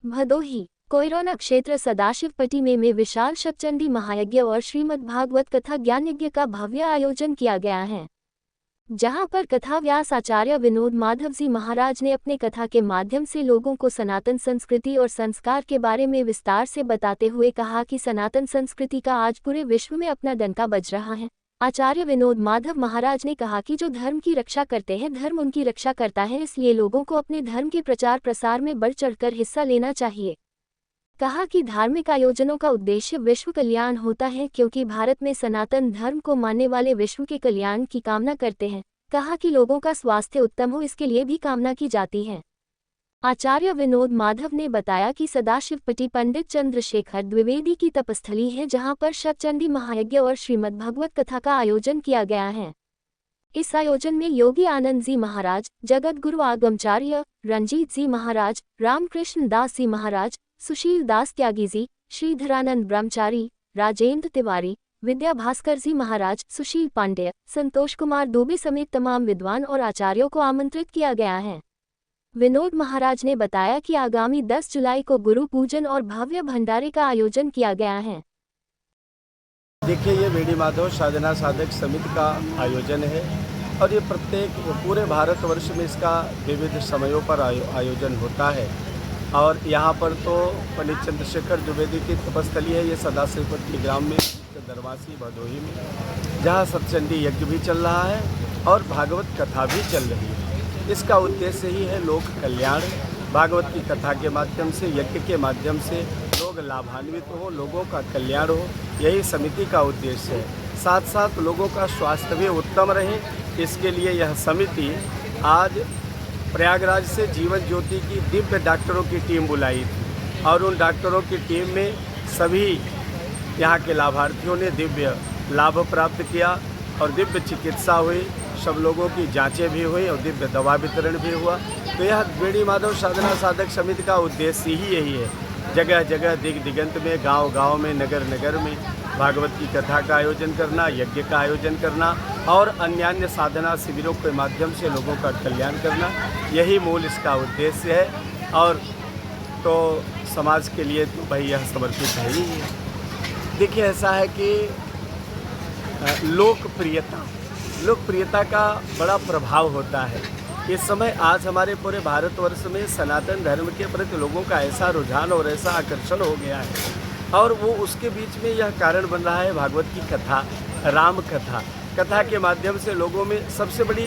भदोही कोयरोना क्षेत्र सदाशिवपट्टी में विशाल शतचंडी महायज्ञ और श्रीमद् भागवत कथा ज्ञान यज्ञ का भव्य आयोजन किया गया है, जहां पर कथा व्यास आचार्य विनोद माधव जी महाराज ने अपने कथा के माध्यम से लोगों को सनातन संस्कृति और संस्कार के बारे में विस्तार से बताते हुए कहा कि सनातन संस्कृति का आज पूरे विश्व में अपना डंका बज रहा है। आचार्य विनोद माधव महाराज ने कहा कि जो धर्म की रक्षा करते हैं, धर्म उनकी रक्षा करता है, इसलिए लोगों को अपने धर्म के प्रचार प्रसार में बढ़ चढ़कर हिस्सा लेना चाहिए। कहा कि धार्मिक आयोजनों का उद्देश्य विश्व कल्याण होता है, क्योंकि भारत में सनातन धर्म को मानने वाले विश्व के कल्याण की कामना करते हैं। कहा कि लोगों का स्वास्थ्य उत्तम हो, इसके लिए भी कामना की जाती है। आचार्य विनोद माधव ने बताया कि सदाशिवपट्टी पंडित चंद्रशेखर द्विवेदी की तपस्थली है, जहां पर शतचंडी महायज्ञ और श्रीमद् भागवत कथा का आयोजन किया गया है। इस आयोजन में योगी आनंद जी महाराज, जगत गुरु आगमाचार्य रंजीत जी महाराज, रामकृष्ण दास जी महाराज, सुशील दास त्यागी जी, श्रीधरानंद ब्रह्मचारी, राजेंद्र तिवारी, विद्या भास्कर जी महाराज, सुशील पांडेय, संतोष कुमार दुबे समेत तमाम विद्वान और आचार्यों को आमंत्रित किया गया है। विनोद महाराज ने बताया कि आगामी 10 जुलाई को गुरु पूजन और भव्य भंडारे का आयोजन किया गया है। देखिए, ये वेणी माधव साधना साधक समिति का आयोजन है और ये प्रत्येक पूरे भारतवर्ष में इसका विविध समयों पर आयोजन होता है। और यहाँ पर तो पंडित चंद्रशेखर द्विवेदी की तपस्थली है, ये सदाशिवपट्टी ग्राम में दरवासी भदोही में, जहाँ सतचंडी यज्ञ भी चल रहा है और भागवत कथा भी चल रही है। इसका उद्देश्य ही है लोक कल्याण। भागवत की कथा के माध्यम से, यज्ञ के माध्यम से लोग लाभान्वित हो, लोगों का कल्याण हो, यही समिति का उद्देश्य है। साथ साथ लोगों का स्वास्थ्य भी उत्तम रहे, इसके लिए यह समिति आज प्रयागराज से जीवन ज्योति की दिव्य डॉक्टरों की टीम बुलाई थी और उन डॉक्टरों की टीम में सभी यहाँ के लाभार्थियों ने दिव्य लाभ प्राप्त किया और दिव्य चिकित्सा हुई, सब लोगों की जांचें भी हुई और दिव्य दवा वितरण भी हुआ। तो यह वेणी माधव साधना साधक समिति का उद्देश्य ही यही है, जगह जगह दिग दिगंत में, गांव गांव में, नगर नगर में भागवत की कथा का आयोजन करना, यज्ञ का आयोजन करना और अन्य साधना शिविरों के माध्यम से लोगों का कल्याण करना, यही मूल इसका उद्देश्य है। और तो समाज के लिए तो भाई यह समर्पित है ही है। देखिए, ऐसा है कि लोकप्रियता का बड़ा प्रभाव होता है। इस समय आज हमारे पूरे भारतवर्ष में सनातन धर्म के प्रति लोगों का ऐसा रुझान और ऐसा आकर्षण हो गया है और वो उसके बीच में यह कारण बन रहा है भागवत की कथा, राम कथा के माध्यम से लोगों में सबसे बड़ी